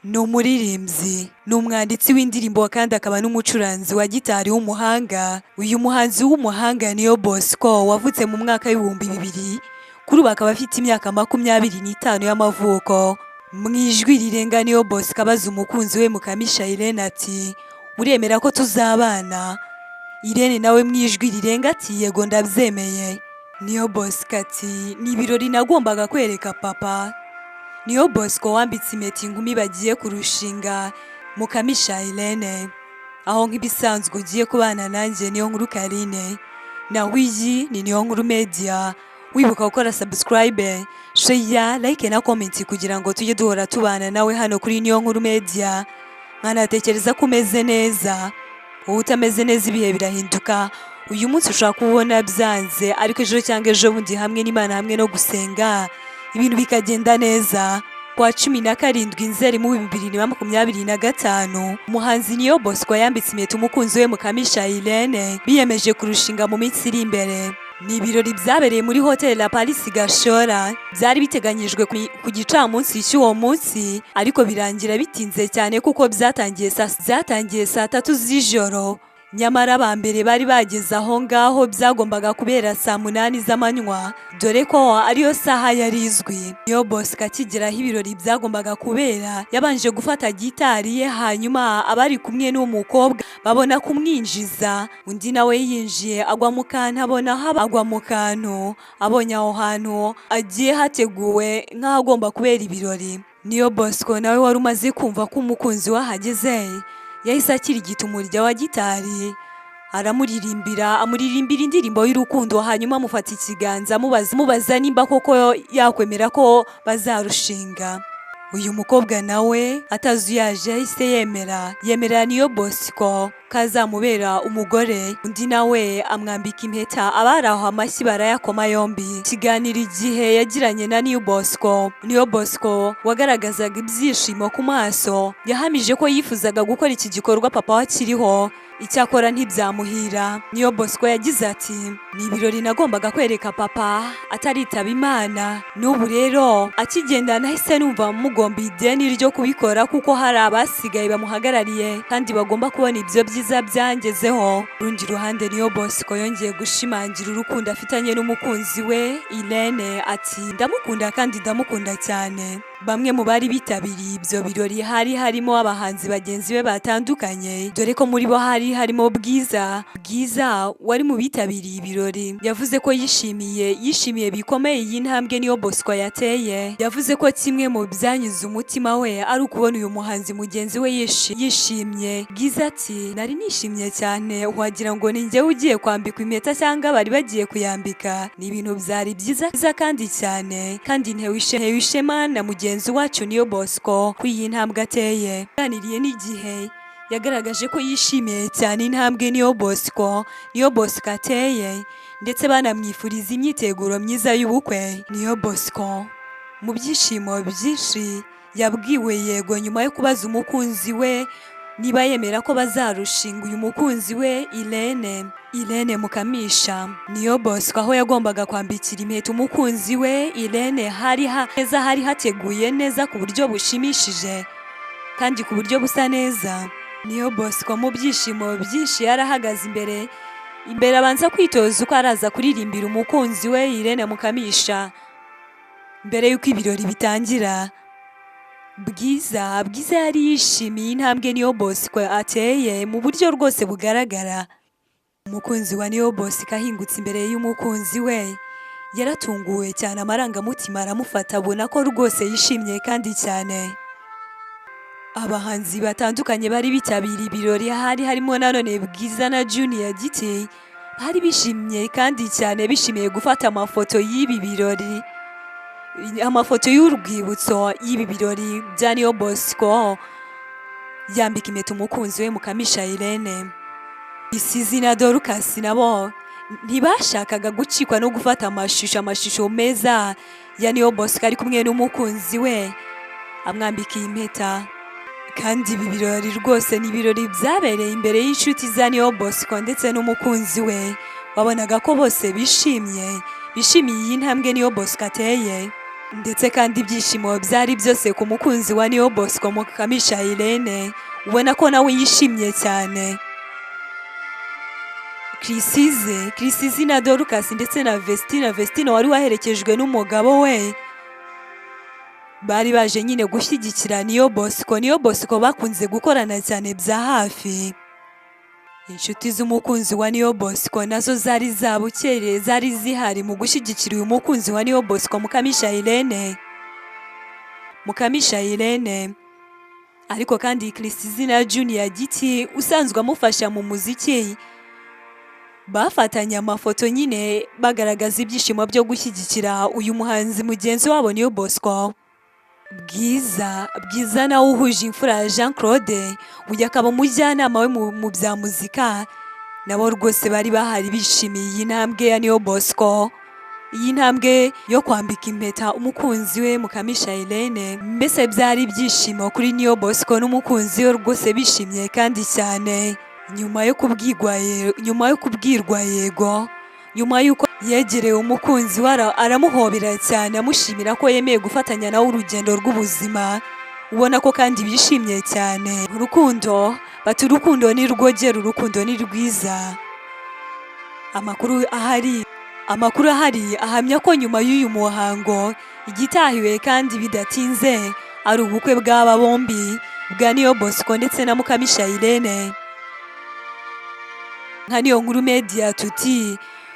ni umuririmbyi, ni umwanditsi w'indirimbo kandi akaba n'umucuranzi wa gitari w'umuhanga. Uyu muhanzi w'umuhanga Niyo Bosco wavutse mu mwaka w'ibihumbi 2000, kuri ubu akaba afite imyaka 25 y'amavuko. Mu ijwi rirenga Niyo Bosco abaza umukunzi we Mukamisha Irene ati uremera ko tuzabana? Irene nawe mu ijwi rirenga ati yego ndabyemeye. Niyo Bosco ati ni ibirori nagombaga kwereka papa. Niyo Bosco wambitse impeta inkumi bagiye kurushinga Mukamisha Irene, aho nk'ibisanzwe ugiye kubana nanjye Niyo Nkuru Karine. Naho iyi ni Niyo Nkuru Media. Wibuka gukora subscribe, share, like na comment kugira ngo tujye duhora tubana nawe hano kuri Niyo Nkuru Media. Nkanatekereza ko umeze neza. Wowe utameze neza ibihe birahinduka. Uyu munsi ushaka kubona byanze, ariko ejo cyangwa ejo bundi hamwe n'Imana hamwe no gusenga ibintu bikagenda neza. Kwa 17 Nzeri mu 2025, umuhanzi Niyo Bosco yambitse impeta umukunzi we Mukamisha Irene biyemeje kurushinga mu minsi iri imbere. Ni ibirori byabereye muri Hotel La Paris Gashora. Byari biteganyijwe ku gicamunsi cy'uwo munsi, ariko birangira bitinze cyane kuko byatangiye saa 3 z'ijoro. Nyamara abambere bari bageze aho ngaho byagombaga kubera saa 8 z'amanywa, dore ko ariyo saha yari izwi. Niyo Bosco akigeraho ibirori byagombaga kubera, yabanje gufata gitari ye, hanyuma abari kumwe n'umukobwa babona kumwinjiza. Undi nawe yinjiye agwa mu kantu, agwa mu kantu, abonye aho hantu agiye hateguwe nk'ahagomba kubera ibirori. Niyo Bosco nawe wari umaze kumva ko umukunzi wahageze, yahise akirigita umurya wa gitari, amuririmbira indirimbo y'urukundo, hanyuma amufata ikiganza mubaza nimba koko yakwemera ko bazarushinga. Uyu mukobwa nawe atazuyaje yahise yemera Niyo Bosco kazamubera umugore. Undi nawe amwambika impeta, abari aho amashyi barayakoma yombi. Kiganira igihe yagiranye na Niyo Bosco wagaragazaga ibyishimo ku maso, yahamije ko yifuzaga gukora iki gikorwa papa wakiriho, icyakora ntibyamuhira. Niyo Bosco yagize ati ni ibirori nagombaga kwereka papa ataritaba Imana. N'ubu rero akigenda nahise numva mugomba ideni ryo kubikora kuko hari abasigaye bamuhagarariye kandi bagomba kubona ibyo byiza byangezeho. Rundi ruhande Niyo Bosco yongeye gushimangira urukundo afitanye n'umukunzi we Irene ati ndamukunda kandi ndamukunda cyane. Bamwe mu bari bitabiriye ibyo birori hari harimo abahanzi bagenzi be batandukanye, dore ko muri bo hari harimo Bwiza wari mu bitabiriye ibirori. Yavuze ko yishimiye bikomeye iyi ntambwe Niyo Bosco yateye. Yavuze ko kimwe mu byanyuze umutima we ari ukubona uyu muhanzi mugenzi we yishimye. Bwiza ati nari nishimye cyane, wagira ngo ni njye ugiye kwambikwa impeta cyangwa bari bagiye kuyambika. Ni ibintu byari byiza kandi cyane, kandi ntewe ishema na mugenzi wacu Niyo Bosco kuri iyi ntambwe ateye. Yaniriye n'igihe yagaragaje ko yishimiye cyane intambwe Niyo Bosco ateye, ndetse banamwifuriza imyiteguro myiza y'ubukwe. Niyo Bosco mu byishimo byinshi yabwiwe yego nyuma yo kubaza umukunzi we niba yemera ko bazarushinga uyu mukunzi we Irene Mukamisha. Niyo Bosco aho yagombaga kwambikira impeta umukunzi we Irene hari hateguye neza ku buryo bushimishije kandi ku buryo busa neza. Niyo Bosco mu byishimo byinshi yarahagaze imbere abanza kwitoza uko araza kuririmbira umukunzi we Irene Mukamisha mbere y'uko ibirori bitangira. Bwiza yari yishimiye intambwe Niyo Bosco ateye mu buryo rwose bugaragara. Umukunzi wa Niyo Bosco ahingutse imbere y'umukunzi we yaratunguwe cyane, amarangamutima aramufata, abona ko rwose yishimye kandi cyane. Abahanzi batandukanye bari bitabiriye ibirori hari harimo nanone Bwiza na Junior Giti, bari bishimye kandi cyane, bishimiye gufata amafoto y'ibi birori, amafoto y'urwibutso y'ibi birori bya Niyo Bosco yambika impeta umukunzi we Mukamisha Irene. Isizi na Dorcas nabo ntibashakaga gucikwa no gufata amashusho meza ya Niyo Bosco ari kumwe n'umukunzi we amwambikiye impeta. Kandi ibi birori rwose ni ibirori byabereye imbere y'inshuti za Niyo Bosco ndetse n'umukunzi we. Wabonaga ko bose bishimiye iyi ntambwe Niyo Bosco ateye. ndetse kandi ibyishimo byari byose ku mukunzi wa Niyo Bosco Mukamisha Irene, ubona ko nawe yishimye cyane. Krisizi na Dorcas ndetse na Vestina wari waherekejwe n'umugabo we bari baje nyine gushyigikira Niyo Bosco bakunze gukorana cyane bya hafi. Inshuti z'umukunzi wa Niyo Bosco nazo zari zabukereye, zari zihari mu gushyigikira uyu mukunzi wa Niyo Bosco Mukamisha Irene. Ariko kandi Krisizi na Junior Giti usanzwe amufasha mu muziki bafatanya amafoto nyine bagaragaza ibyishimo byo gushyigikira uyu muhanzi mugenzi wabo Niyo Bosco. Bwiza nawe uhuje imfura Jean Claude uyu akaba umujyanama we mu bya muzika, nabo rwose bari bahari bishimiye iyi ntambwe ya Niyo Bosco, iyi ntambwe yo kwambika impeta umukunzi we Mukamisha Irene. Mbese byari ibyishimo kuri Niyo Bosco n'umukunzi we, rwose bishimye kandi cyane. Nyuma yo kubwirwa yego, nyuma y'uko yegereye umukunzi we aramuhobera cyane amushimira ko yemeye gufatanya nawe urugendo rw'ubuzima, ubona ko kandi bishimye cyane. Urukundo ni rwogera, urukundo ni rwiza. Amakuru ahari ahamya ko nyuma y'uyu muhango igitahiwe kandi bidatinze ari ubukwe bw'aba bombi bwa Niyo Bosco ndetse na Mukamisha Irene. Nka Niyo Nkuru Media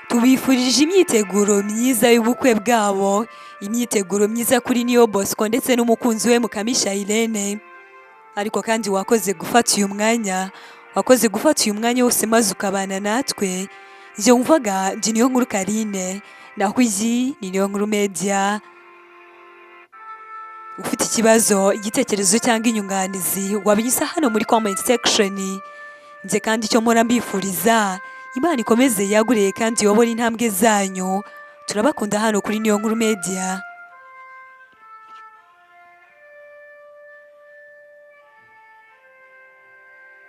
tubifurije imyiteguro myiza y'ubukwe bwabo, imyiteguro myiza kuri Niyo Bosco ndetse n'umukunzi we Mukamisha Irene. Ariko kandi wakoze gufata uyu mwanya wose maze ukabana natwe. Njye wumvaga ndi Niyo Nkuru Karine, naho iyi ni Niyo Nkuru Media. Ufite ikibazo, igitekerezo cyangwa inyunganizi wabinyuza hano muri comment section. Njye kandi icyo mpora mbifuriza, Imana ikomeze yaguriye kandi yobora intambwe zanyu. Turabakunda hano kuri Niyo Nkuru Media.